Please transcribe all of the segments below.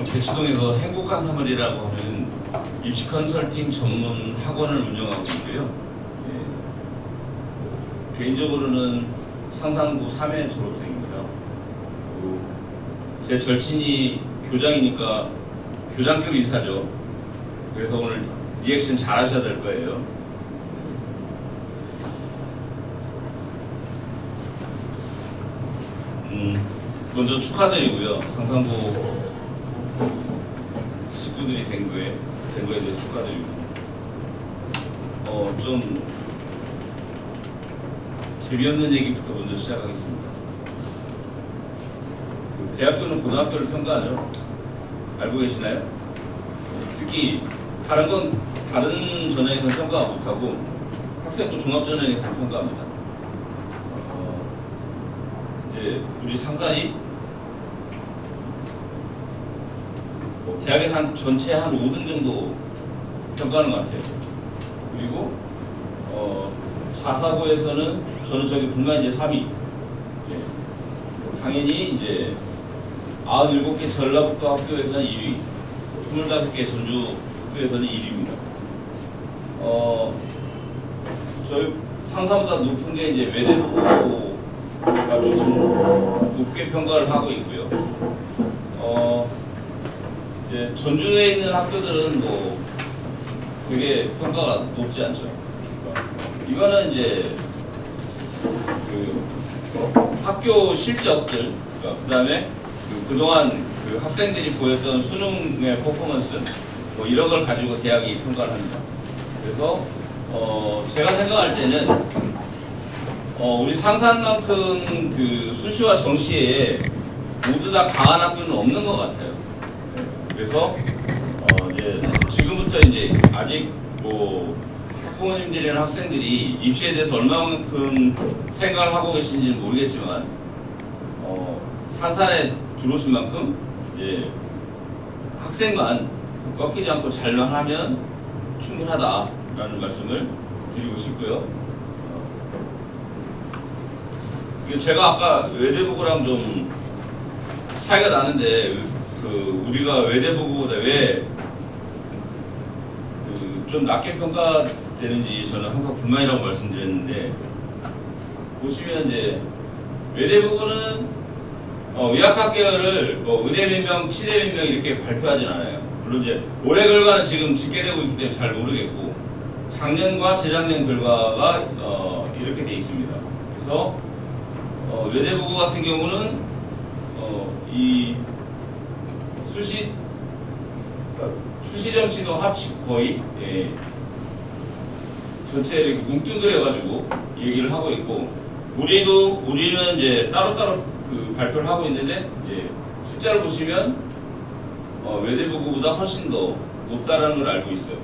대치동에서 행복한 사물이라고 하는 입시 컨설팅 전문 학원을 운영하고 있고요. 예, 개인적으로는 상산고 3회 졸업생입니다. 제 절친이 교장이니까 교장급 인사죠. 그래서 오늘 리액션 잘 하셔야 될 거예요. 먼저 축하드리고요. 상산고 식구들이 된 거에 대해서 축하드리고, 좀 재미없는 얘기부터 먼저 시작하겠습니다. 대학교는 고등학교를 평가하죠. 알고 계시나요? 특히 다른 전형에서는 평가 못하고 학생도 종합전형에서는 평가합니다. 이제 우리 상사이 대학에서 전체 한 5등 정도 평가하는 것 같아요. 그리고 자사고에서는 저는 저기 분간 이제 3위. 당연히 이제 97개 전라북도 학교에서는 1위, 25개 전주 학교에서는 1위입니다. 저희 상사보다 높은 게 이제 외대부가 조금 높게 평가를 하고 있고요. 이제 전주에 있는 학교들은 뭐 되게 평가가 높지 않죠. 이거는 이제 그 학교 실적들, 그다음에 그동안 그 학생들이 보였던 수능의 퍼포먼스, 뭐 이런 걸 가지고 대학이 평가를 합니다. 그래서 제가 생각할 때는 우리 상산만큼 그 수시와 정시에 모두 다 강한 학교는 없는 것 같아요. 그래서 이제 지금부터 이제 아직 뭐 학부모님들이나 학생들이 입시에 대해서 얼마만큼 생각을 하고 계신지는 모르겠지만 산산에 들어오신 만큼 이제 학생만 꺾이지 않고 잘만 하면 충분하다라는 말씀을 드리고 싶고요. 제가 아까 외대부고랑 좀 차이가 나는데 우리가 외대부고보다 왜 좀 낮게 평가되는지 저는 항상 불만이라고 말씀드렸는데, 보시면 이제 외대부고는 의학학 계열을 뭐 의대 몇 명, 치대 몇 명 이렇게 발표하진 않아요. 물론 이제 올해 결과는 지금 집계되고 있기 때문에 잘 모르겠고, 작년과 재작년 결과가 이렇게 돼 있습니다. 그래서 외대부고 같은 경우는 이 수시정시도 합치고 거의 전체 이렇게 뭉뚱그려가지고 얘기를 하고 있고, 우리는 이제 따로따로 그 발표를 하고 있는데, 이제 숫자를 보시면 외대부고보다 훨씬 더 높다라는 걸 알고 있어요.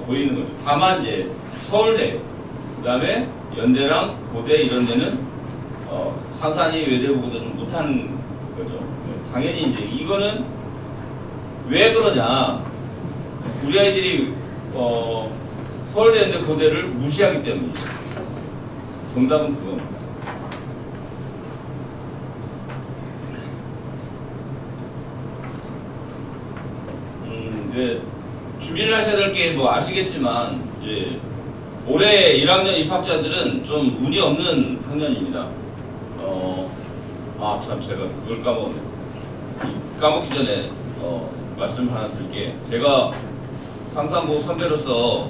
보이는 거죠. 다만 이제 서울대, 그다음에 연대랑 고대 이런 데는 상산이 외대부고보다 좀 못하는 거죠. 당연히 이제 이거는 왜 그러냐? 우리 아이들이 서울대, 연대, 고대를 무시하기 때문이죠. 정답은 그겁니다. 이제 준비를 하셔야 될 게 뭐 아시겠지만, 이제 올해 1학년 입학자들은 좀 운이 없는 학년입니다. 참 제가 그걸 까먹었네. 까먹기 전에 말씀 하나 드릴게요. 제가 상산고 선배로서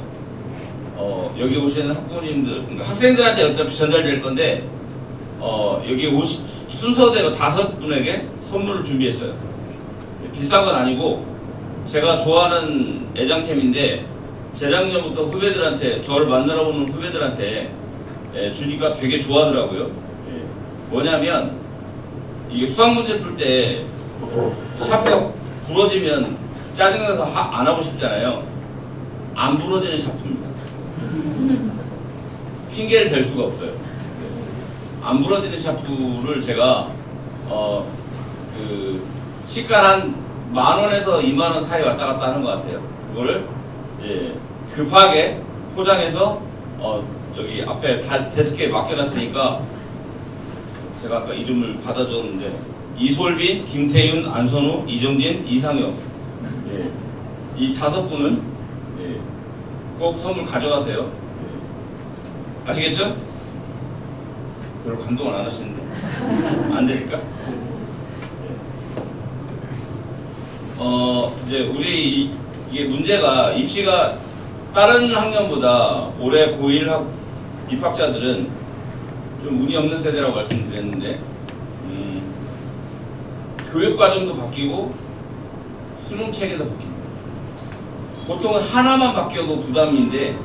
여기 오시는 학부모님들, 그러니까 학생들한테 어차피 전달될 건데, 여기 순서대로 5분에게 선물을 준비했어요. 비싼 건 아니고 제가 좋아하는 애장템인데, 재작년부터 후배들한테, 저를 만나러 오는 후배들한테 주니까 되게 좋아하더라고요. 뭐냐면, 이게 수학 문제 풀 때 샤프가 부러지면 짜증나서 안 하고 싶잖아요. 안 부러지는 샤프입니다. 핑계를 댈 수가 없어요. 안 부러지는 샤프를 제가 그 시가 한 10,000원에서 20,000원 사이 왔다 갔다 하는 것 같아요. 그거를 이제 급하게 포장해서 저기 앞에 데스크에 맡겨놨으니까, 제가 아까 이름을 받아줬는데, 이솔빈, 김태윤, 안선우, 이정진, 이상혁 예. 이 5분은 예. 꼭 선물 가져가세요. 예. 아시겠죠? 별로 감동을 안 하시는데 안 되니까. 이제 우리 이게 문제가 입시가 다른 학년보다 올해 고1 입학자들은 좀 운이 없는 세대라고 말씀드렸는데 교육 과정도 바뀌고 수능 체계도 바뀝니다. 보통은 하나만 바뀌어도 부담인데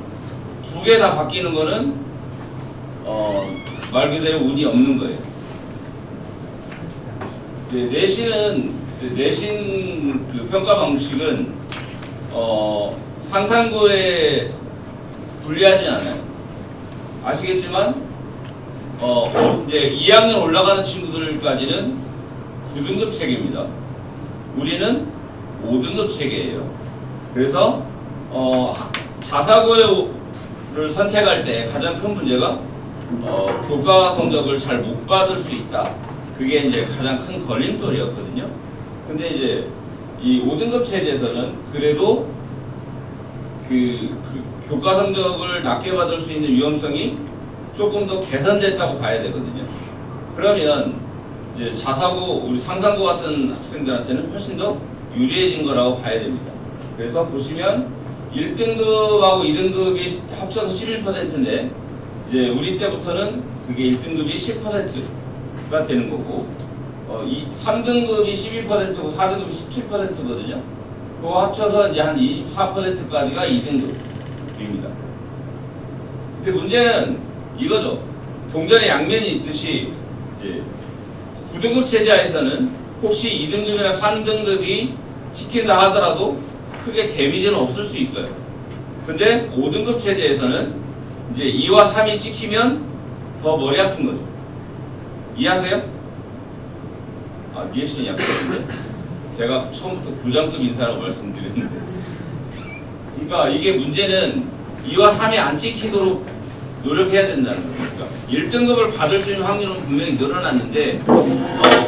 2개 다 바뀌는 거는 말 그대로 운이 없는 거예요. 내신 그 평가 방식은 상상고에 불리하진 않아요. 아시겠지만 이제 2학년 올라가는 친구들까지는 9등급 체계입니다. 우리는 5등급 체계예요. 그래서 자사고를 선택할 때 가장 큰 문제가 교과 성적을 잘 못 받을 수 있다. 그게 이제 가장 큰 걸림돌이었거든요. 근데 이제 이 5등급 체제에서는 그래도 그 교과 성적을 낮게 받을 수 있는 위험성이 조금 더 개선됐다고 봐야 되거든요. 그러면 이제 자사고, 우리 상상고 같은 학생들한테는 훨씬 더 유리해진 거라고 봐야 됩니다. 그래서 보시면 1등급하고 2등급이 합쳐서 11%인데 이제 우리 때부터는 그게 1등급이 10%가 되는 거고 이 3등급이 12%고 4등급이 17%거든요. 그거 합쳐서 이제 한 24%까지가 2등급입니다. 근데 문제는 이거죠. 동전의 양면이 있듯이 이제 9등급 체제하에서는 혹시 2등급이나 3등급이 시킨다 하더라도 크게 데미지는 없을 수 있어요. 근데 5등급 체제에서는 이제 2와 3이 찍히면 더 머리 아픈 거죠. 이해하세요? 리액션이 약간인데 제가 처음부터 교장급 인사라고 말씀드렸는데 그러니까 이게 문제는 2와 3이 안 찍히도록 노력해야 된다는 거니까 1등급을 받을 수 있는 확률은 분명히 늘어났는데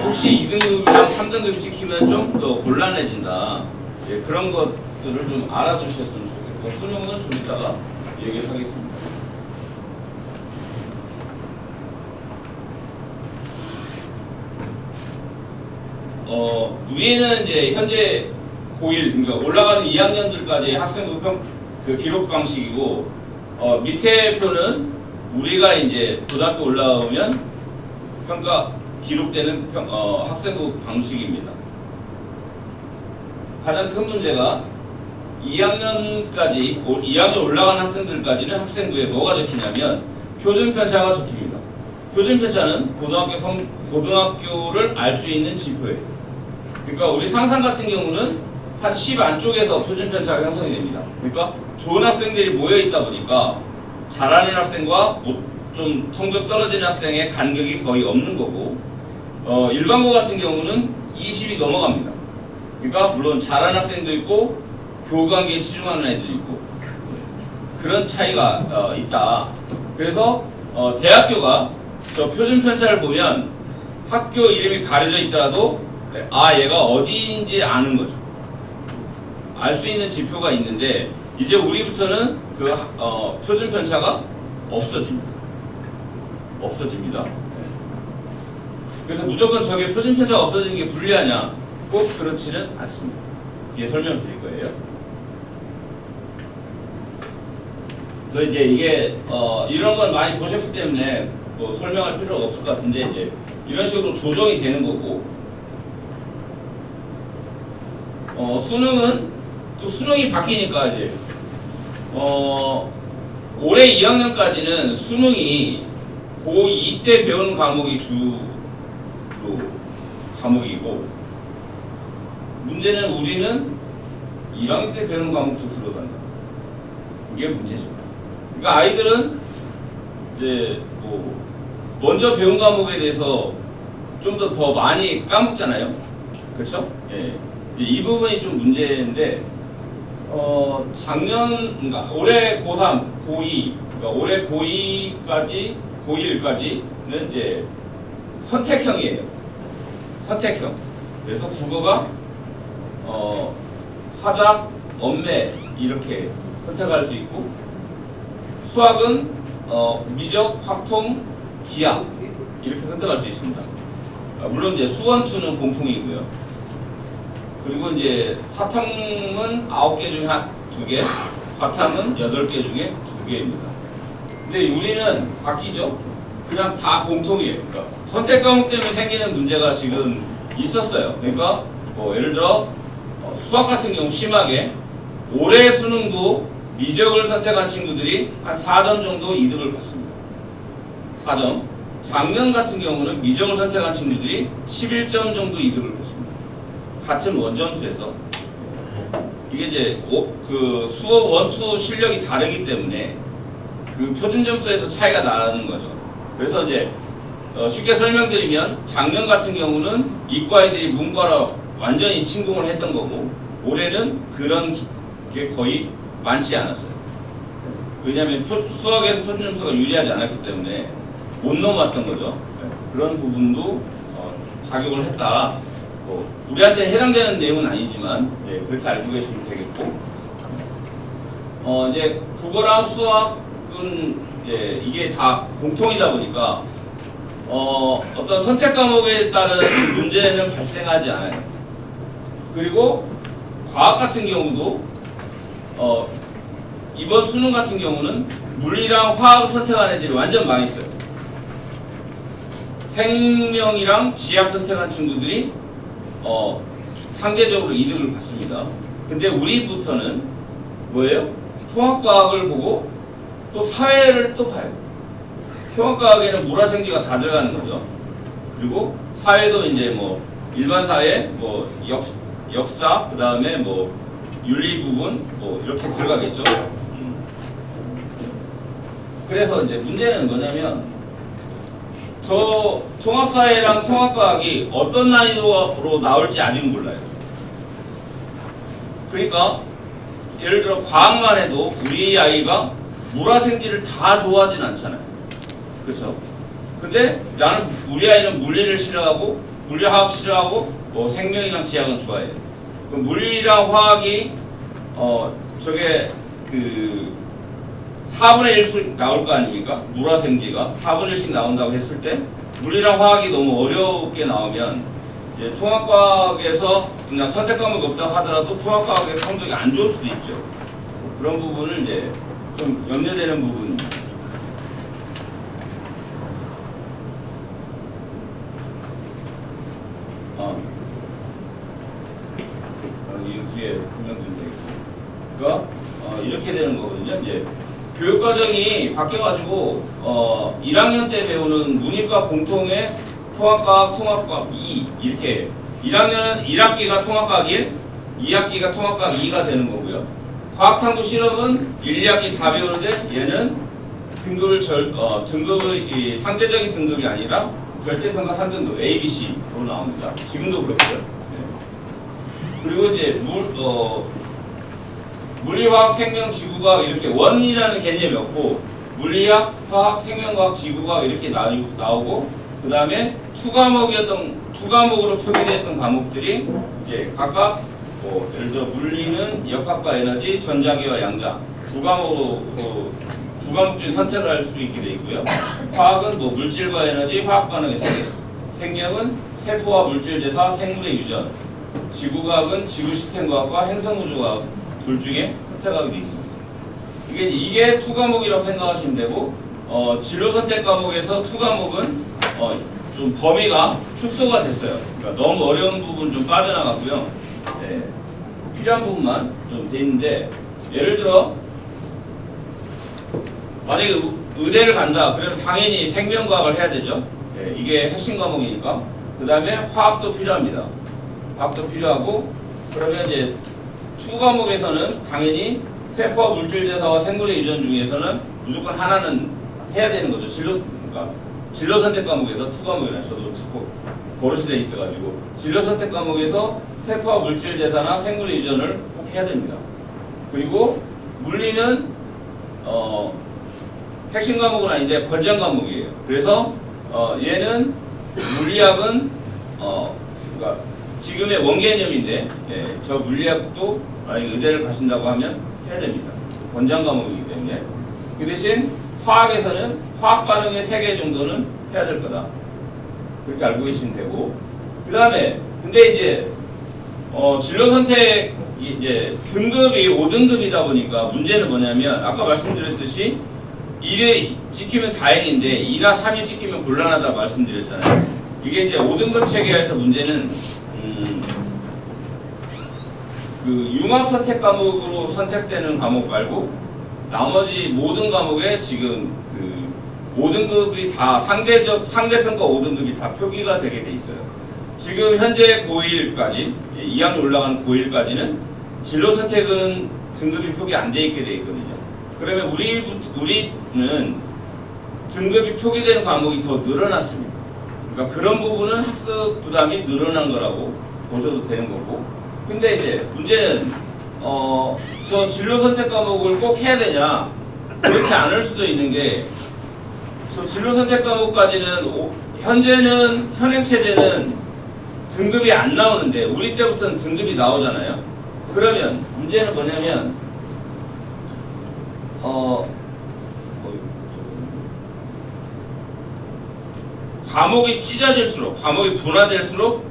혹시 2등급이랑 3등급이 찍히면 좀 더 곤란해진다. 예, 그런 것들을 좀 알아두셨으면 좋겠고 수능은 좀 이따가 얘기하겠습니다. 위에는 이제 현재 고1, 그러니까 올라가는 2학년들까지 학생부 그 기록 방식이고, 밑에 표는 우리가 이제 고등학교 올라오면 평가 기록되는 학생부 방식입니다. 가장 큰 문제가 2학년 올라간 학생들까지는 학생부에 뭐가 적히냐면 표준편차가 적힙니다. 표준편차는 고등학교를 알 수 있는 지표예요. 그러니까 우리 상상 같은 경우는 한 10 안쪽에서 표준편차가 형성이 됩니다. 그러니까 좋은 학생들이 모여 있다 보니까 잘하는 학생과 좀 성적 떨어지는 학생의 간격이 거의 없는 거고, 일반고 같은 경우는 20이 넘어갑니다. 그러니까 물론 잘하는 학생도 있고 교육관계에 치중하는 애들도 있고 그런 차이가 있다. 그래서 대학교가 저 표준편차를 보면 학교 이름이 가려져 있더라도 얘가 어디인지 아는 거죠. 알 수 있는 지표가 있는데 이제 우리부터는 그 표준편차가 없어집니다. 그래서 무조건 저게 표준편차가 없어지는 게 불리하냐? 꼭 그렇지는 않습니다. 뒤에 설명을 드릴 거예요. 그래서 이제 이게 이런 건 많이 보셨기 때문에 뭐 설명할 필요가 없을 것 같은데 이제 이런 식으로 조정이 되는 거고, 수능은 또 수능이 바뀌니까 이제 올해 2학년까지는 수능이 고2 때 배우는 과목이 주로 과목이고, 문제는 우리는 1학년 때 배우는 과목도 들어간다. 이게 문제죠. 그러니까 아이들은 이제 뭐 먼저 배운 과목에 대해서 좀 더 많이 까먹잖아요. 그렇죠? 예. 이 부분이 좀 문제인데, 그러니까 올해 고3, 고2, 그러니까 올해 고1까지는 이제 선택형이에요. 선택형. 그래서 국어가 화작, 엄매 이렇게 선택할 수 있고, 수학은 미적, 확통, 기하 이렇게 선택할 수 있습니다. 물론 이제 수원2는 공통이고요. 그리고 이제 사탐은 9개 중에 2개, 과탐은 8개 중에 2개입니다. 근데 우리는 바뀌죠. 그냥 다 공통이에요. 그러니까 선택 과목 때문에 생기는 문제가 지금 있었어요. 그러니까 뭐 예를 들어 수학 같은 경우 심하게 올해 수능도 미적을 선택한 친구들이 한 4점 정도 이득을 받습니다. 4점. 작년 같은 경우는 미적을 선택한 친구들이 11점 정도 이득을 받습니다. 같은 원점수에서. 이게 이제 그 수업 1, 2 실력이 다르기 때문에 그 표준 점수에서 차이가 나는 거죠. 그래서 이제 쉽게 설명드리면 작년 같은 경우는 이과 애들이 문과로 완전히 침공을 했던 거고, 올해는 그런 게 거의 많지 않았어요. 왜냐하면 수학에서 표준 점수가 유리하지 않았기 때문에 못 넘어왔던 거죠. 그런 부분도 작용을 했다. 우리한테 해당되는 내용은 아니지만 그렇게 알고 계시면 되겠고, 이제 국어랑 수학은 이게 다 공통이다 보니까 어떤 선택 과목에 따른 문제는 발생하지 않아요. 그리고 과학 같은 경우도 이번 수능 같은 경우는 물리랑 화학을 선택한 애들이 완전 망했어요. 생명이랑 지학 선택한 친구들이 상대적으로 이득을 받습니다. 근데 우리부터는 뭐예요? 통합과학을 보고 또 사회를 또 봐요. 통합과학에는 물화생지가 다 들어가는 거죠. 그리고 사회도 이제 뭐 일반 사회, 뭐 역사, 그 다음에 뭐 윤리 부분, 뭐 이렇게 들어가겠죠. 그래서 이제 문제는 뭐냐면 저 통합사회랑 통합과학이 어떤 난이도로 나올지 아직 몰라요. 그러니까 예를 들어 과학만 해도 우리 아이가 물화생지를 다 좋아하진 않잖아요. 그렇죠? 근데 나는 우리 아이는 물리를 싫어하고 물리화학 싫어하고 뭐 생명이랑 지학은 좋아해요. 그럼 물리랑 화학이 저게 그 4분의 1씩 나올 거 아닙니까? 물화생지가 4분의 1씩 나온다고 했을 때 물리랑 화학이 너무 어렵게 나오면 이제 통합과학에서 그냥 선택 과목이 없다고 하더라도 통합과학의 성적이 안 좋을 수도 있죠. 그런 부분을 이제 좀 염려되는 부분입니다. 이 뒤에 설명드리면 되겠습니다. 그러니까 이렇게 되는 거거든요. 이제 교육과정이 바뀌어가지고 1학년 때 배우는 문이과 공통의 통합과학, 통합과학 2 이렇게 1학년은 1학기가 통합과학 1, 2학기가 통합과학 2가 되는 거고요. 과학탐구 실험은 1, 2학기 다 배우는데 얘는 등급을 상대적인 등급이 아니라 절대평가 3등급 A, B, C로 나옵니다. 지금도 그렇고요. 네. 그리고 이제 물리화학, 생명, 지구과학 이렇게 원이라는 개념이 없고 물리학, 화학, 생명과학, 지구과학 이렇게 나오고 그 다음에 투과목으로 표기되었던 과목들이 이제 각각 예를 들어 물리는 역학과 에너지, 전자기와 양자 두 과목 중에 선택을 할 수 있게 되어 있고요. 화학은 뭐 물질과 에너지, 화학 반응의 세계, 생명은 세포와 물질 대사, 생물의 유전, 지구과학은 지구 시스템과학과 행성우주과학 둘 중에 선택하게 되어 있습니다. 이게 투과목이라고 생각하시면 되고 진로 선택 과목에서 투과목은 좀 범위가 축소가 됐어요. 그러니까 너무 어려운 부분 좀 빠져나갔고요. 네, 필요한 부분만 좀 돼 있는데 예를 들어 만약에 의대를 간다. 그러면 당연히 생명과학을 해야 되죠. 네, 이게 핵심 과목이니까. 그 다음에 화학도 필요합니다. 화학도 필요하고 그러면 이제 투 과목에서는 당연히 세포와 물질 대사와 생물의 유전 중에서는 무조건 하나는 해야 되는 거죠. 진로 선택 과목에서 투 과목이나 저도 자꾸 버릇이 돼 있어가지고 진로 선택 과목에서 세포와 물질 대사나 생물의 유전을 꼭 해야 됩니다. 그리고 물리는 핵심 과목은 아닌데 권장 과목이에요. 그래서 얘는 물리학은 그러니까 지금의 원개념인데 저 물리학도 만약에 의대를 가신다고 하면 해야 됩니다. 권장 과목이기 때문에. 그 대신 화학에서는 화학 반응의 3개 정도는 해야 될 거다. 그렇게 알고 계시면 되고. 그 다음에 근데 이제 진로 선택 이제 등급이 5등급이다 보니까 문제는 뭐냐면 아까 말씀드렸듯이 1회 찍히면 다행인데 2나 3이 찍히면 곤란하다 말씀드렸잖아요. 이게 이제 5등급 체계에서 문제는 그 융합 선택 과목으로 선택되는 과목 말고 나머지 모든 과목에 지금 그 5등급이 다 상대평가 5등급이 다 표기가 되게 돼 있어요. 지금 현재 고1까지 2학년 올라가는 고1까지는 진로 선택은 등급이 표기 안 돼 있게 돼 있거든요. 그러면 우리는 등급이 표기되는 과목이 더 늘어났습니다. 그러니까 그런 부분은 학습 부담이 늘어난 거라고 보셔도 되는 거고. 근데 이제 문제는 저 진로 선택 과목을 꼭 해야 되냐? 그렇지 않을 수도 있는 게 저 진로 선택 과목까지는 현재는 현행 체제는 등급이 안 나오는데 우리 때부터는 등급이 나오잖아요. 그러면 문제는 뭐냐면 과목이 찢어질수록 과목이 분화될수록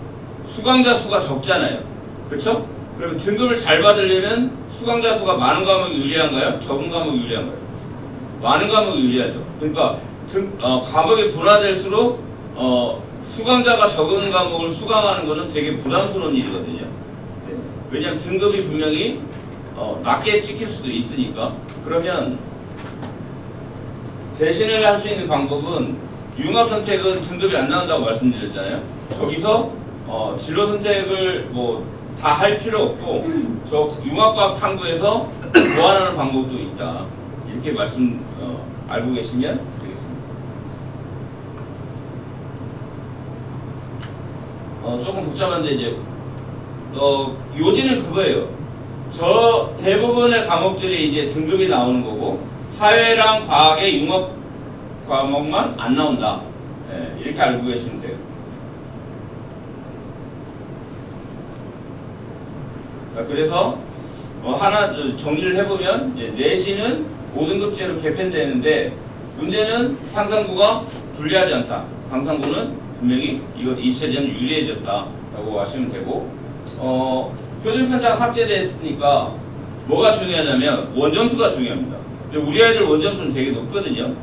수강자 수가 적잖아요. 그렇죠? 그러면 등급을 잘 받으려면 수강자 수가 많은 과목이 유리한가요? 적은 과목이 유리한가요? 많은 과목이 유리하죠. 그러니까 과목이 분화될수록 수강자가 적은 과목을 수강하는 것은 되게 부담스러운 일이거든요. 네. 왜냐하면 등급이 분명히 낮게 찍힐 수도 있으니까. 그러면 대신을 할 수 있는 방법은 융합 선택은 등급이 안 나온다고 말씀드렸잖아요. 저기서 진로 선택을 뭐 다 할 필요 없고 저 융합과학 탐구에서 보완하는 방법도 있다. 이렇게 알고 계시면 되겠습니다. 조금 복잡한데 이제 요지는 그거예요. 저 대부분의 과목들이 이제 등급이 나오는 거고 사회랑 과학의 융합 과목만 안 나온다. 네, 이렇게 알고 계시면 돼요. 자, 그래서 하나 정리를 해보면 이제 내신은 5등급제로 개편되는데 문제는 상상구가 불리하지 않다. 상상구는 분명히 이 체제는 유리해졌다라고 하시면 되고 표준편차가 삭제됐으니까 뭐가 중요하냐면 원점수가 중요합니다. 근데 우리 아이들 원점수는 되게 높거든요.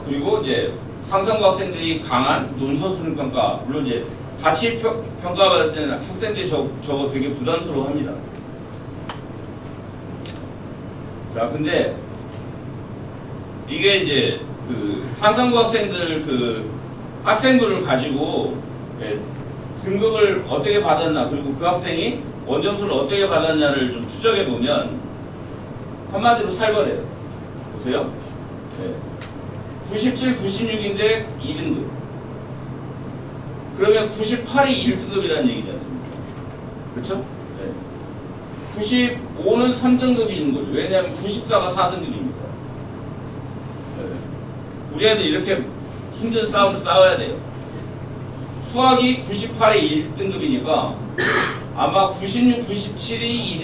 그리고 이제 상상구 학생들이 강한 논술 수능 평가 물론 이제 같이 평가받을 때는 학생들이 저거 되게 부담스러워합니다. 자, 근데 이게 이제 그 상상구 학생들 그 학생부를 가지고 등급을 어떻게 받았나 그리고 그 학생이 원점수를 어떻게 받았냐를 좀 추적해 보면 한마디로 살벌해요. 보세요. 네. 97, 96인데 2등급. 그러면 98이 1등급이라는 얘기지 않습니까? 그렇죠? 네. 95는 3등급인 거죠. 왜냐하면 94가 4등급입니다. 네. 우리 애들 이렇게 힘든 싸움을 싸워야 돼요. 수학이 98이 1등급이니까 아마 96, 97이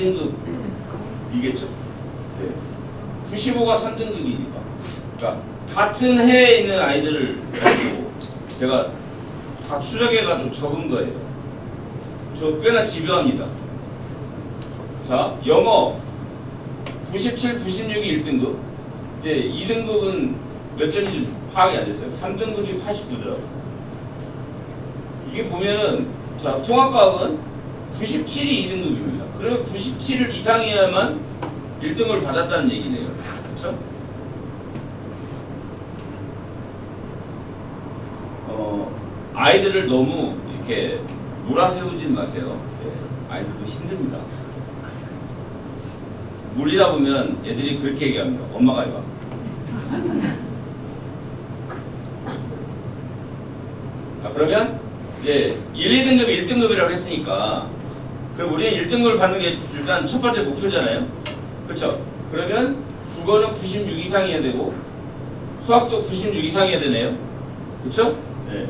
2등급이겠죠. 네. 95가 3등급이니까. 그러니까 같은 해에 있는 아이들을 가지고 제가 다 추적해가지고 적은 거예요. 저 꽤나 집요합니다. 자, 영어 97, 96이 1등급. 이제 2등급은 몇 점인지 파악이 안 됐어요. 3등급이 89더라고요. 이게 보면은 자, 통합과학은 97이 2등급입니다. 그러면 97을 이상해야만 1등을 받았다는 얘기네요. 그렇죠? 아이들을 너무 이렇게 몰아세우진 마세요. 네, 아이들도 힘듭니다. 물리다 보면 애들이 그렇게 얘기합니다. 엄마가 해봐. 자, 그러면 이제 1, 2등급이 1등급이라고 했으니까 그럼 우리는 1등급을 받는 게 일단 첫 번째 목표잖아요. 그렇죠? 그러면 국어는 96 이상이어야 되고 수학도 96 이상이어야 되네요. 그렇죠? 네.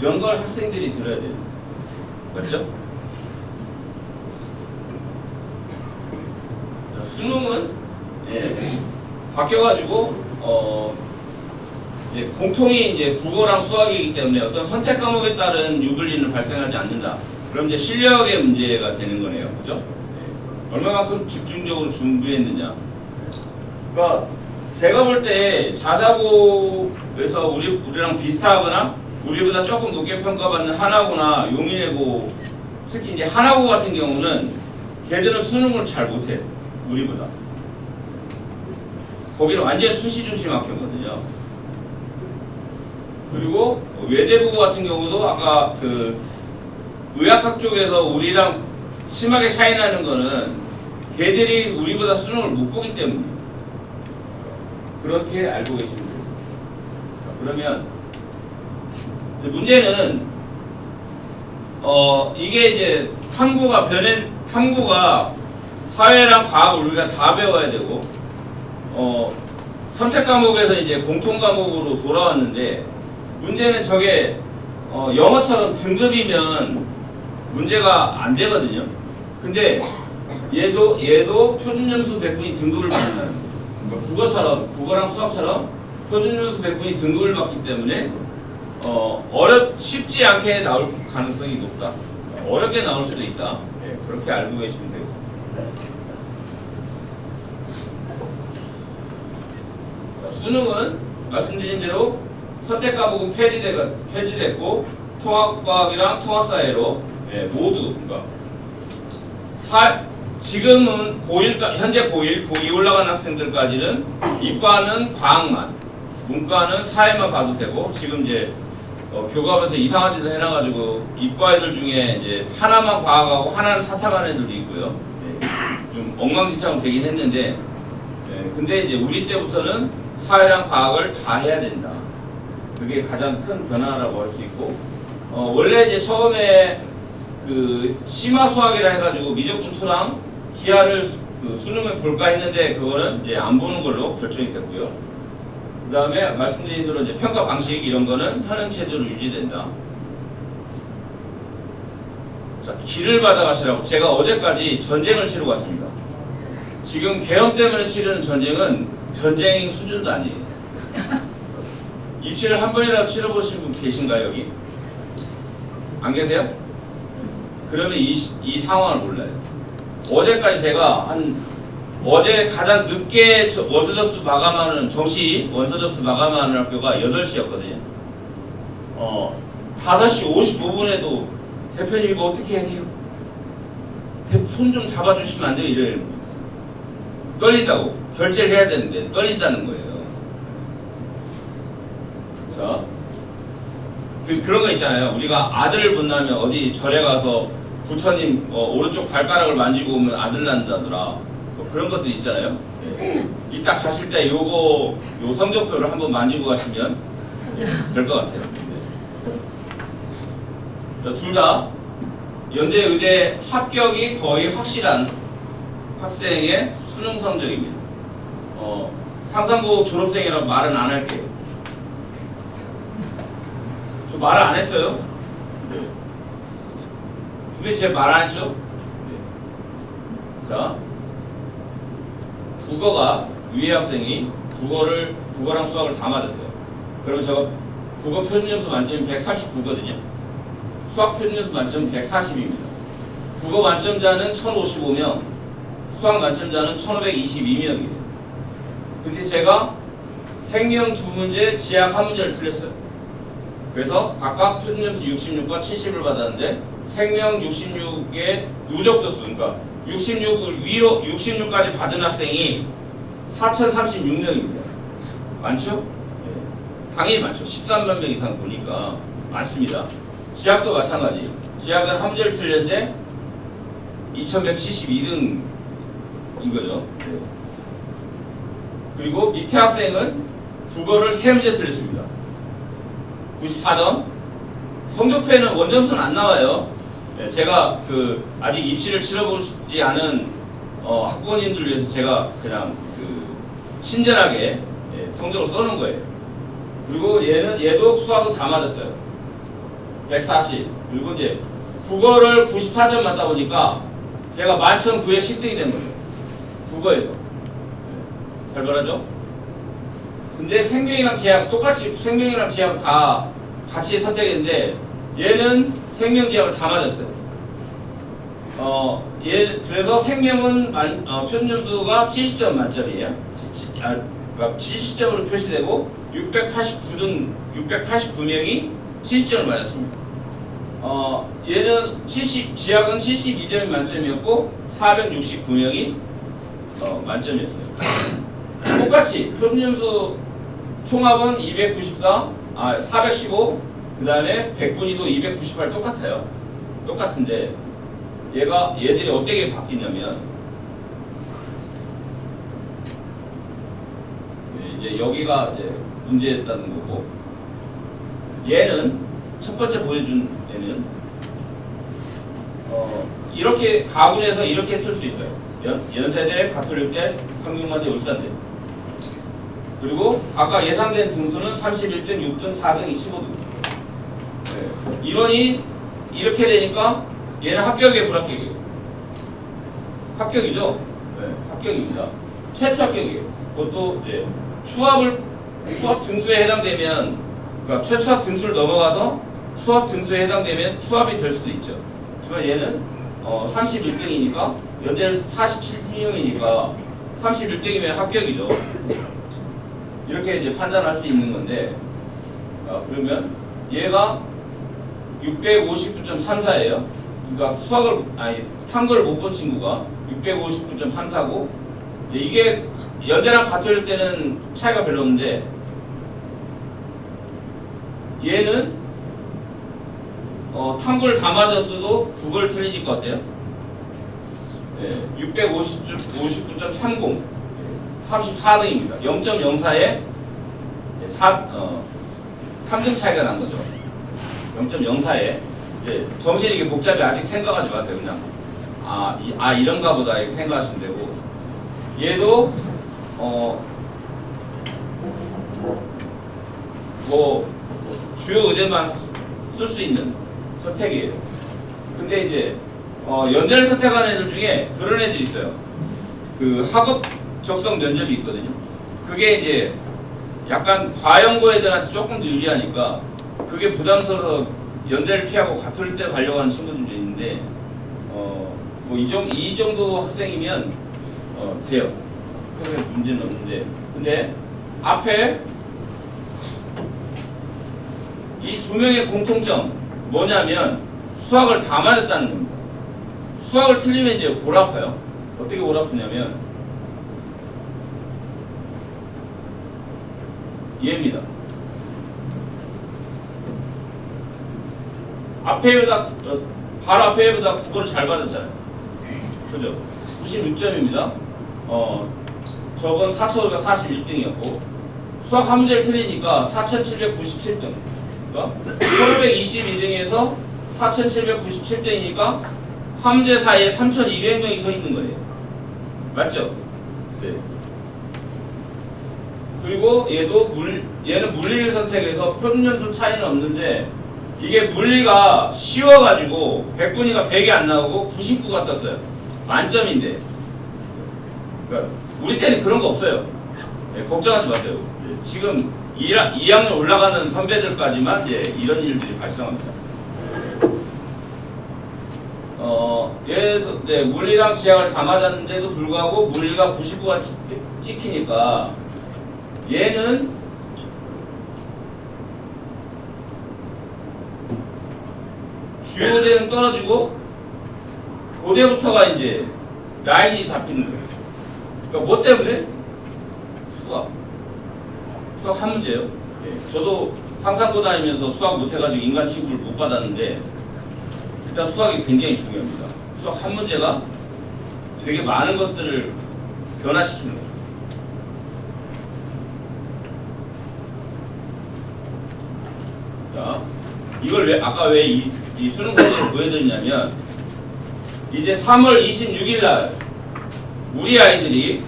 이런 걸 학생들이 들어야 돼요. 맞죠? 수능은 바뀌어가지고 이제 공통이 이제 국어랑 수학이기 때문에 어떤 선택 과목에 따른 유불리는 발생하지 않는다. 그럼 이제 실력의 문제가 되는 거네요, 그죠? 얼마만큼 집중적으로 준비했느냐. 그러니까 제가 볼 때 자사고에서 우리랑 비슷하거나 우리보다 조금 높게 평가받는 하나고나 용인외고, 특히 이제 하나고 같은 경우는 걔들은 수능을 잘 못해. 우리보다. 거기는 완전 수시 중심 학교거든요. 그리고 외대부고 같은 경우도 아까 그 의학학 쪽에서 우리랑 심하게 차이 나는 거는 걔들이 우리보다 수능을 못 보기 때문이에요. 그렇게 알고 계시면 돼요. 그러면 문제는 이게 이제 탐구가 사회랑 과학을 우리가 다 배워야 되고 선택 과목에서 이제 공통 과목으로 돌아왔는데 문제는 저게 영어처럼 등급이면 문제가 안 되거든요. 근데 얘도 표준점수 100분이 등급을 받는다는 거예요. 그러니까 국어랑 수학처럼 표준점수 100분이 등급을 받기 때문에 쉽지 않게 나올 가능성이 높다. 어렵게 나올 수도 있다. 네, 그렇게 알고 계시면 되겠습니다. 수능은 말씀드린 대로 선택 과목은 폐지됐고 통합과학이랑 통합사회로 모두 그러니까 지금은 현재 고2 올라간 학생들까지는 이과는 과학만, 문과는 사회만 봐도 되고 지금 이제 교과서에서 이상한 짓을 해놔가지고 이과 애들 중에 이제 하나만 과학하고 하나는 사탐하는 애들도 있고요. 좀 엉망진창으로 되긴 했는데 근데 이제 우리 때부터는 사회랑 과학을 다 해야 된다. 그게 가장 큰 변화라고 할 수 있고 원래 이제 처음에 그 심화 수학이라 해가지고 미적분투랑 기하를 수능을 볼까 했는데 그거는 이제 안 보는 걸로 결정이 됐고요. 그 다음에 말씀드린 대로 이제 평가 방식 이런 거는 현행 체제로 유지된다. 자, 길을 받아가시라고 제가 어제까지 전쟁을 치르고 왔습니다. 지금 계엄 때문에 치르는 전쟁은 전쟁 수준도 아니에요. 입시를 한 번이라도 치러보신 분 계신가요, 여기? 안 계세요? 그러면 이 상황을 몰라요. 어제까지 제가 어제 가장 늦게 원서 접수 마감하는 정시 원서 접수 마감하는 학교가 8시였거든요. 5시 55분에도 대표님 이거 어떻게 해야 돼요? 손 좀 잡아주시면 안 돼요? 이래요. 떨린다고. 결제를 해야 되는데 떨린다는 거예요. 자, 그런 거 있잖아요. 우리가 아들을 본다면 어디 절에 가서 부처님 오른쪽 발가락을 만지고 오면 아들 난다더라. 뭐 그런 것들 있잖아요. 이따 가실 때 요 성적표를 한번 만지고 가시면 될 것 같아요. 둘 다 연대 의대 합격이 거의 확실한 학생의 수능 성적입니다. 상상고 졸업생이라고 말은 안 할게요. 저 말을 안 했어요? 네. 근데 제 말 안 했죠? 네. 자, 국어가 위에 학생이 국어랑 수학을 다 맞았어요. 그러면 제가 국어 표준점수 만점이 139거든요. 수학 표준점수 만점 140입니다. 국어 만점자는 1055명, 수학 만점자는 1522명이에요. 근데 제가 생명 2문제, 지학 1문제를 틀렸어요. 그래서 각각 표준점수 66과 70을 받았는데 생명 66의 누적도수, 그러니까 66을 위로 66까지 받은 학생이 4036명입니다. 많죠? 네. 당연히 많죠. 13만 명 이상 보니까 많습니다. 지학도 마찬가지. 지학은 1문제를 틀렸는데 2172등인 거죠. 네. 그리고 밑에 학생은 국어를 3문제 틀렸습니다. 94점. 성적표에는 원점수는 안 나와요. 네, 제가 아직 입시를 치러보지 않은 학부모님들 위해서 제가 그냥 친절하게 성적을 써놓은 거예요. 그리고 얘도 수학은 다 맞았어요. 140. 그리고 이제 국어를 94점 맞다 보니까 제가 만점 9에 10등이 된 거예요. 국어에서. 잘 말하죠? 근데 생명이랑 제약 똑같이 생명이랑 제약 다 같이 선택했는데 얘는 생명 제약을 다 맞았어요. 그래서 생명은 표준점수가 70점 만점이에요. 그러니까 70점으로 표시되고 689명이 70점을 맞았습니다. 얘는 지약은 72점이 만점이었고 469명이 만점이었어요. 똑같이 표준점수 총합은 415, 그 다음에 백분위도 298 똑같아요. 똑같은데 얘들이 어떻게 바뀌냐면 이제 여기가 이제 문제였다는 거고, 얘는 첫 번째 보여준 얘는 이렇게 가군에서 이렇게 쓸 수 있어요. 연세대, 가톨릭대, 평균관대, 울산대. 그리고 아까 예상된 등수는 31등, 6등, 4등, 15등. 인원이 이렇게 되니까 얘는 합격이에요, 불합격이에요? 합격이죠? 네, 합격입니다. 최초 합격이에요. 그것도 이제 추합 등수에 해당되면, 그러니까 최초합 등수를 넘어가서 추합 등수에 해당되면 추합이 될 수도 있죠. 하지만 얘는 31등이니까 연대는 47명이니까 31등이면 합격이죠. 이렇게 이제 판단할 수 있는 건데, 그러면 얘가 659.34예요. 그러니까 탐구를 못 본 친구가 659.34고, 이게 연대랑 가톨릭 때는 차이가 별로 없는데, 얘는 탐구를 다 맞았어도 국어를 틀리니까 어때요? 659.30, 34등입니다. 0.04에 3등 차이가 난 거죠. 0.04에 정신이 이게 복잡해. 아직 생각하지 마세요. 그냥 이런가 보다 이렇게 생각하시면 되고, 얘도 뭐 주요 의대만 쓸 수 있는 선택이에요. 근데 이제 연대를 선택한 애들 중에 그런 애들이 있어요. 그 학업 적성 면접이 있거든요. 그게 이제 약간 과연고 애들한테 조금 더 유리하니까 그게 부담스러워서 연대를 피하고 가톨릭대 가려고 하는 친구들도 있는데, 뭐 이 정도 학생이면 돼요. 그래서 문제는 없는데, 근데 앞에 이 두 명의 공통점 뭐냐면 수학을 다 맞았다는 겁니다. 수학을 틀리면 이제 골아파요. 어떻게 골아프냐면 얘입니다. 바로 앞에보다 국어를 잘 받았잖아요. 그죠? 96점입니다. 저건 4,541등이었고, 수학 한 문제를 틀리니까 4,797등. 그러니까 1,522등에서 4,797등이니까 한 문제 사이에 3,200명이 서 있는 거예요. 맞죠? 네. 그리고 얘는 물리를 선택해서 표준점수 차이는 없는데, 이게 물리가 쉬워가지고 100분위가 100이 안 나오고 99가 떴어요. 만점인데. 그러니까 우리 때는 그런 거 없어요. 네, 걱정하지 마세요. 네, 지금 2학년 올라가는 선배들까지만 이제 이런 일들이 발생합니다. 물리랑 지학을 다 맞았는데도 불구하고 물리가 99가 찍히니까 얘는 주요대는 떨어지고 고대부터가 이제 라인이 잡히는 거예요. 그러니까 뭐 때문에? 수학 한 문제예요. 네. 저도 상상고 다니면서 수학 못해가지고 인간 취급을 못 받았는데, 일단 수학이 굉장히 중요합니다. 수학 한 문제가 되게 많은 것들을 변화시키는 거예요. 자, 이걸 아까 왜 이 수능 코드를 보여드리냐면, 이제 3월 26일 날 우리 아이들이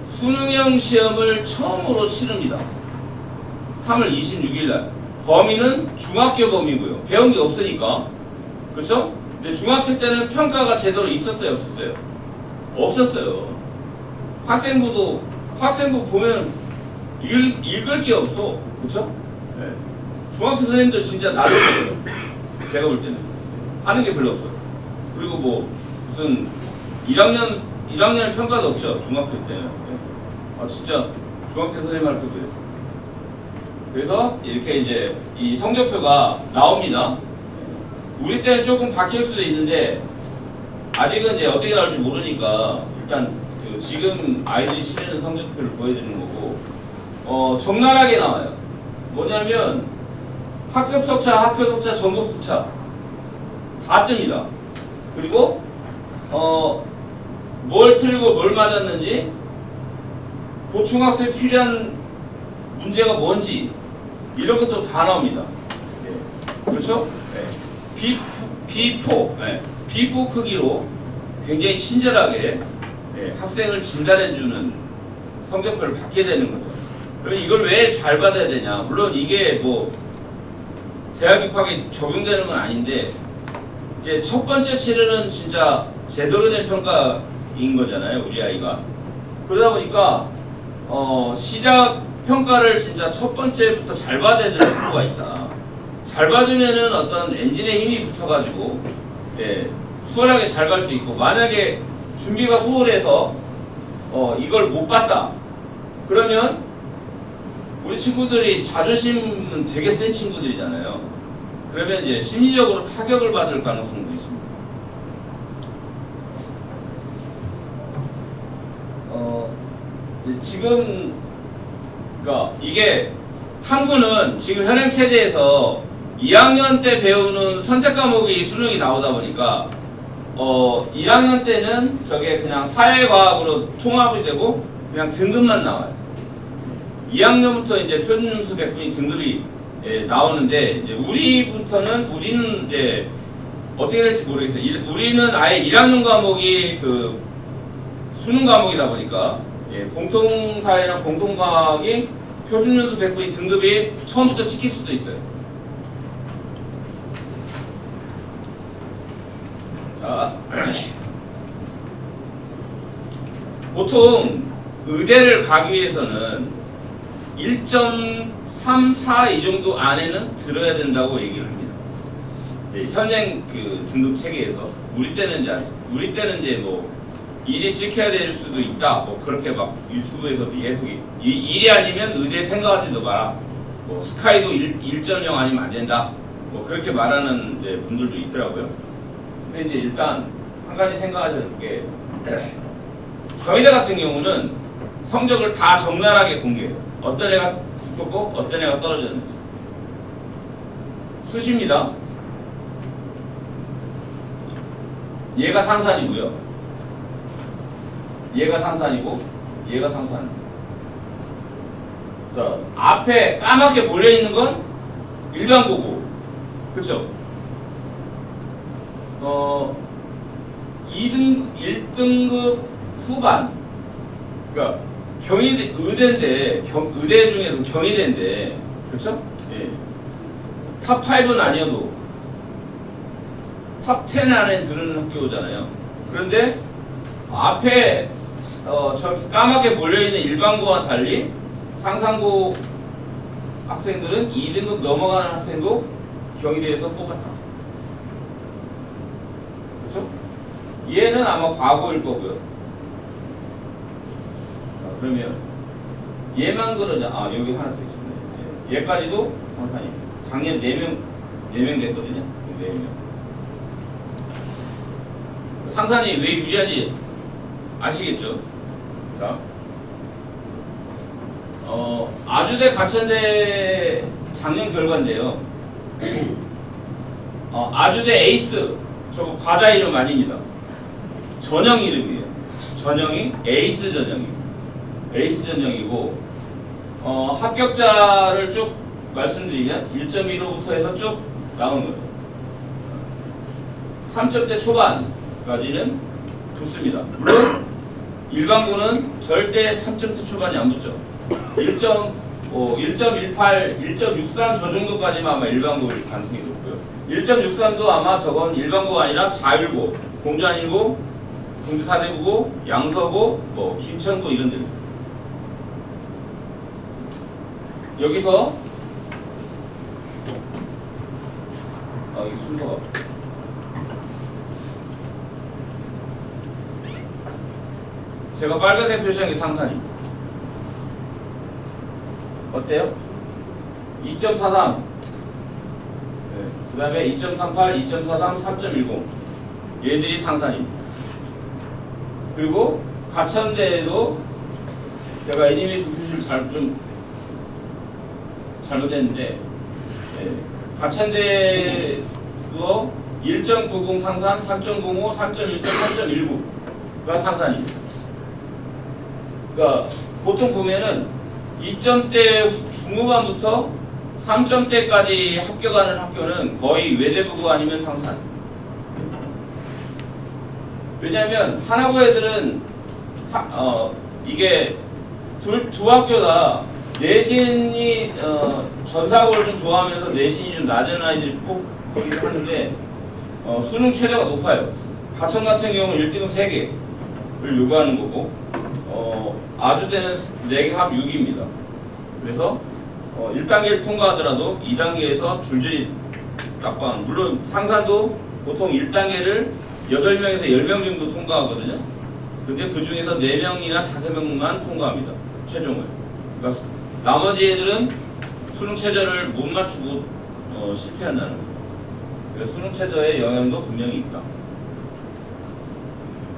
수능형 시험을 처음으로 치릅니다. 3월 26일 날. 범위는 중학교 범위고요. 배운 게 없으니까. 그렇죠? 근데 중학교 때는 평가가 제대로 있었어요, 없었어요? 없었어요. 학생부 보면 읽을 게 없어. 그렇죠? 네. 중학교 선생님들 진짜 나름대로 제가 볼 때는 하는 게 별로 없어요. 그리고 뭐 무슨 1학년 평가도 없죠. 중학교 때는. 아 진짜 중학교 선생님 할 때도 그랬어요. 그래서 이렇게 이제 이 성적표가 나옵니다. 우리 때는 조금 바뀔 수도 있는데 아직은 이제 어떻게 나올지 모르니까 일단 그 지금 아이들이 치르는 성적표를 보여드리는 거고 적나라하게 나와요. 뭐냐면 학급 석차, 학교 석차, 전국 석차 다 뜹니다. 그리고 뭘 틀고 뭘 맞았는지 보충학습에 필요한 문제가 뭔지 이런 것도 다 나옵니다. 네. 그렇죠? 네. B4 크기로 굉장히 친절하게 학생을 진단해주는 성적표를 받게 되는 거죠. 그럼 이걸 왜 잘 받아야 되냐? 물론 이게 뭐 대학 입학에 적용되는 건 아닌데 이제 첫 번째 치르는 진짜 제대로 된 평가인 거잖아요, 우리 아이가. 그러다 보니까 시작 평가를 진짜 첫 번째부터 잘 받아야 되는 필요가 있다. 잘 받으면은 어떤 엔진에 힘이 붙어가지고 수월하게 잘 갈 수 있고, 만약에 준비가 수월해서 이걸 못 봤다. 그러면 우리 친구들이 자존심은 되게 센 친구들이잖아요. 그러면 이제 심리적으로 타격을 받을 가능성도 있습니다. 지금 그러니까 이게 탐구는 지금 현행 체제에서 2학년 때 배우는 선택 과목이 수능이 나오다 보니까 1학년 때는 저게 그냥 사회과학으로 통합이 되고 그냥 등급만 나와요. 2학년부터 이제 표준점수 100분이 등급이 나오는데 이제 우리는 이제 어떻게 될지 모르겠어요. 우리는 아예 1학년 과목이 그 수능 과목이다 보니까 공통사회랑 공통과학이 표준점수 100분이 등급이 처음부터 찍힐 수도 있어요. 자, 보통 의대를 가기 위해서는 1.34 이 정도 안에는 들어야 된다고 얘기를 합니다. 현행 그 등급 체계에서 우리 때는 이제 뭐 1이 찍혀야 될 수도 있다. 뭐 그렇게 막 유튜브에서도 계속 1이 아니면 의대 생각하지도 마라. 뭐 스카이도 1.0 아니면 안 된다. 뭐 그렇게 말하는 이제 분들도 있더라고요. 근데 이제 일단 한 가지 생각하셔야 될 게 경희대 같은 경우는 성적을 다 적나라하게 공개해요. 어떤 애가 붙었고 어떤 애가 떨어졌는지. 수시입니다. 얘가 상산이고요. 얘가 상산이고 얘가 상산입니다. 자, 앞에 까맣게 몰려있는 건 일반고고. 그쵸? 1등급 후반. 그러니까 경희대 의대인데 의대 중에서 경희대인데 그렇죠? 예. 탑 5는 아니어도 탑 10 안에 들어오는 학교잖아요. 그런데 앞에 저 까맣게 몰려있는 일반고와 달리 상산고 학생들은 2등급 넘어가는 학생도 경희대에서 뽑았다. 그렇죠? 얘는 아마 과거일 거고요. 자, 그러면 얘만 그러냐? 아, 여기 하나 더 있습니다. 얘까지도 상산이. 작년 4명 됐거든요. 4명. 상산이 왜 유리한지 아시겠죠? 자, 아주대 가천대 작년 결과인데요. 아주대 에이스, 저거 과자 이름 아닙니다. 전형 이름이에요. 전형이 에이스 전형이에요. 에이스 전형이고, 합격자를 쭉 말씀드리면 1.15부터 해서 쭉 나온 거예요. 3점대 초반까지는 붙습니다. 물론 일반고는 절대 3점대 초반이 안 붙죠. 1.5 1.18, 1.63 저 정도까지만 아마 일반고일 가능성이 높고요. 1.63도 아마 저건 일반고가 아니라 자율고, 공주한일고, 공주사대부고, 양서고, 김천고 이런 데. 여기서 이게 순서가 제가 빨간색 표시한 게 상산입니다. 어때요? 2.43 그 다음에 2.38, 2.43, 3.10 얘들이 상산입니다. 그리고 가천대에도 제가 애니메이션 표시를 잘못했는데 가천대도 1.90 상산, 3.05, 3.14, 3.19가 상산입니다. 그러니까 보통 보면은 2점대 중후반부터 3점대까지 합격하는 학교는 거의 외대부고 아니면 상산. 왜냐하면 하나고 애들은 이게 두 학교 다 내신이 전사고를 좀 좋아하면서 내신이 좀 낮은 아이들이 뽑기도 하는데 수능 최저가 높아요. 가천 같은 경우는 1등급 3개를 요구하는 거고 아주대는 4개 합 6입니다. 그래서 1단계를 통과하더라도 2단계에서 줄줄이 낙방. 물론 상산도 보통 1단계를 8명에서 10명 정도 통과하거든요. 근데 그 중에서 4명이나 5명만 통과합니다. 최종을. 그러니까 나머지 애들은 수능 최저를 못 맞추고 실패한다는 거예요. 그래서 수능 최저의 영향도 분명히 있다.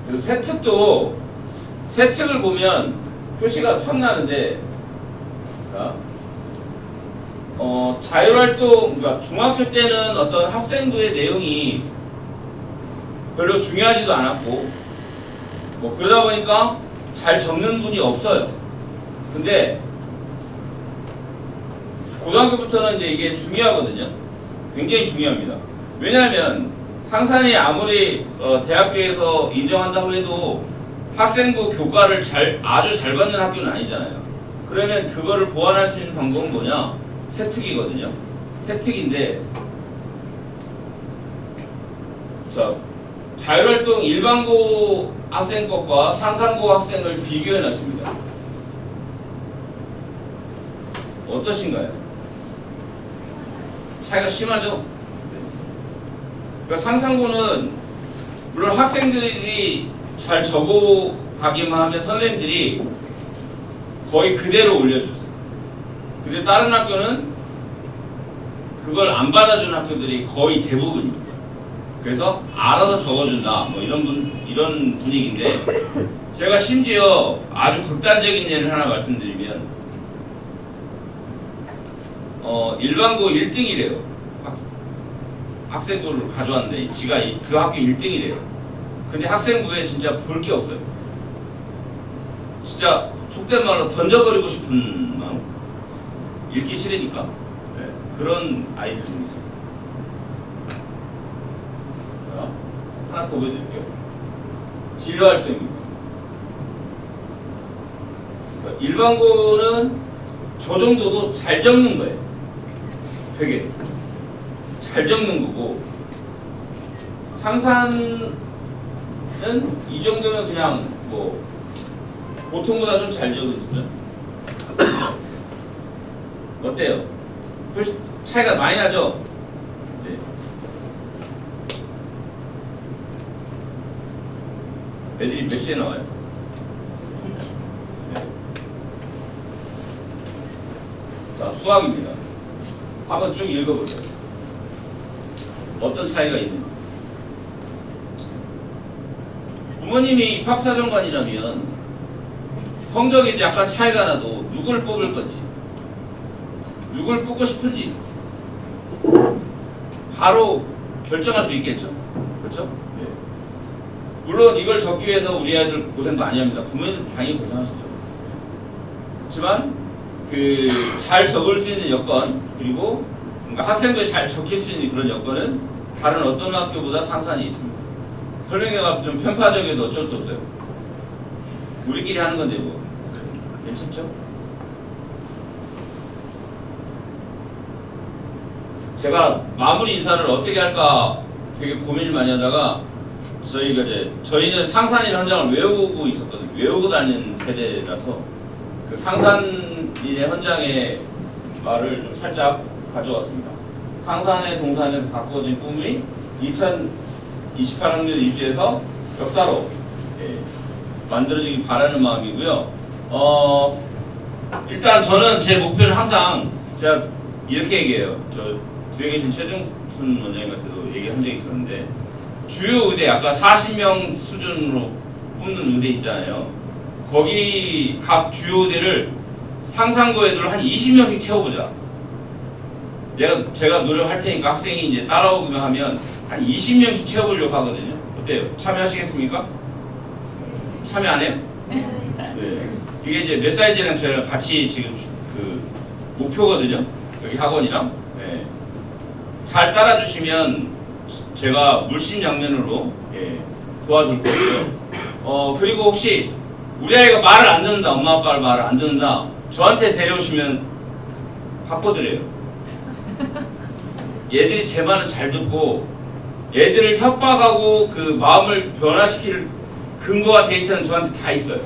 그리고 세특을 보면 표시가 확 나는데, 자율활동, 그러니까 중학교 때는 어떤 학생부의 내용이 별로 중요하지도 않았고, 그러다 보니까 잘 적는 분이 없어요. 근데 고등학교부터는 이제 이게 중요하거든요. 굉장히 중요합니다. 왜냐하면 상산이 아무리 대학교에서 인정한다고 해도 학생부 교과를 아주 잘 받는 학교는 아니잖아요. 그러면 그거를 보완할 수 있는 방법은 뭐냐? 세특이거든요. 세특인데, 자율활동 일반고 학생 것과 상산고 학생을 비교해 놨습니다. 어떠신가요? 차이가 심하죠? 그러니까 상산고는 물론 학생들이 잘 적어가기만 하면 선생님들이 거의 그대로 올려주세요. 근데 다른 학교는 그걸 안 받아준 학교들이 거의 대부분입니다. 그래서 알아서 적어준다, 이런 분위기인데, 제가 심지어 아주 극단적인 예를 하나 말씀드리면, 일반고 1등이래요. 학생부를 가져왔는데, 지가 그 학교 1등이래요. 근데 학생부에 진짜 볼 게 없어요. 진짜 속된 말로 던져버리고 싶은 마음. 읽기 싫으니까. 네, 그런 아이들이 있어요. 하나 더 보여드릴게요. 진로활동입니다. 일반고는 저 정도도 잘 적는 거예요. 되게 잘 적는 거고, 상산은 이 정도면 그냥 보통보다 좀 잘 적은 수준. 어때요? 차이가 많이 나죠? 네. 애들이 몇 시에 나와요? 네. 자, 수학입니다. 한번 쭉 읽어보세요. 어떤 차이가 있는지. 부모님이 입학사정관이라면 성적이 약간 차이가 나도 누굴 뽑을 건지, 누굴 뽑고 싶은지 바로 결정할 수 있겠죠. 그렇죠? 네. 물론 이걸 적기 위해서 우리 아이들 고생 많이 합니다. 부모님들 당연히 고생하시죠. 그렇지만 잘 적을 수 있는 여건, 그리고 학생들이 잘 적힐 수 있는 그런 여건은 다른 어떤 학교보다 상산이 있습니다. 설명회가 좀 편파적이어도 어쩔 수 없어요. 우리끼리 하는 건데 괜찮죠? 제가 마무리 인사를 어떻게 할까 되게 고민을 많이 하다가 저희는 상산일 현장을 외우고 있었거든요. 외우고 다니는 세대라서 그 상산일의 현장의 말을 좀 살짝 가져왔습니다. 상산의 동산에서 가꾸어진 꿈이 2028학년 입시에서 역사로 만들어지길 바라는 마음이고요. 일단 저는 제 목표는 항상 제가 이렇게 얘기해요. 저 뒤에 계신 최종순 원장님한테도 얘기한 적이 있었는데 주요 의대 아까 40명 수준으로 뽑는 의대 있잖아요. 거기 각 주요 의대를 상상고 애들 한 20명씩 채워보자. 제가 노력할 테니까 학생이 이제 따라오기만 하면 한 20명씩 채워보려고 하거든요. 어때요? 참여하시겠습니까? 참여 안 해요? 네. 이게 이제 몇 살이랑 저랑 같이 지금 그 목표거든요. 여기 학원이랑. 네. 잘 따라주시면 제가 물심양면으로 도와줄 거고요. 그리고 혹시 우리 아이가 말을 안 듣는다, 엄마 아빠를 말을 안 듣는다, 저한테 데려오시면 바꿔드려요. 얘들이 제 말을 잘 듣고 얘들을 협박하고 그 마음을 변화시킬 근거와 데이터는 저한테 다 있어요.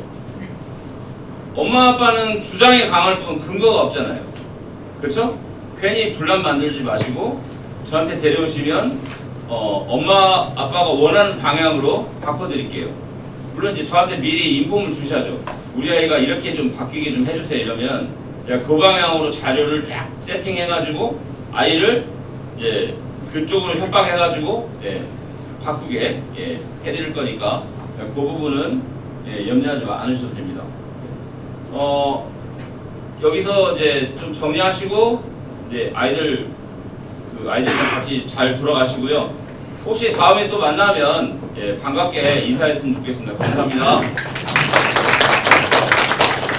엄마 아빠는 주장에 강할 뿐 근거가 없잖아요. 그렇죠? 괜히 분란 만들지 마시고 저한테 데려오시면 엄마 아빠가 원하는 방향으로 바꿔드릴게요. 물론 이제 저한테 미리 인폼을 주셔야죠. 우리 아이가 이렇게 좀 바뀌게 좀 해주세요. 이러면 제가 그 방향으로 자료를 쫙 세팅해가지고 아이를 이제 그쪽으로 협박해가지고 바꾸게 해드릴 거니까 그 부분은 염려하지 않으셔도 됩니다. 여기서 이제 좀 정리하시고 이제 아이들이랑 같이 잘 돌아가시고요. 혹시 다음에 또 만나면 반갑게 인사했으면 좋겠습니다. 감사합니다.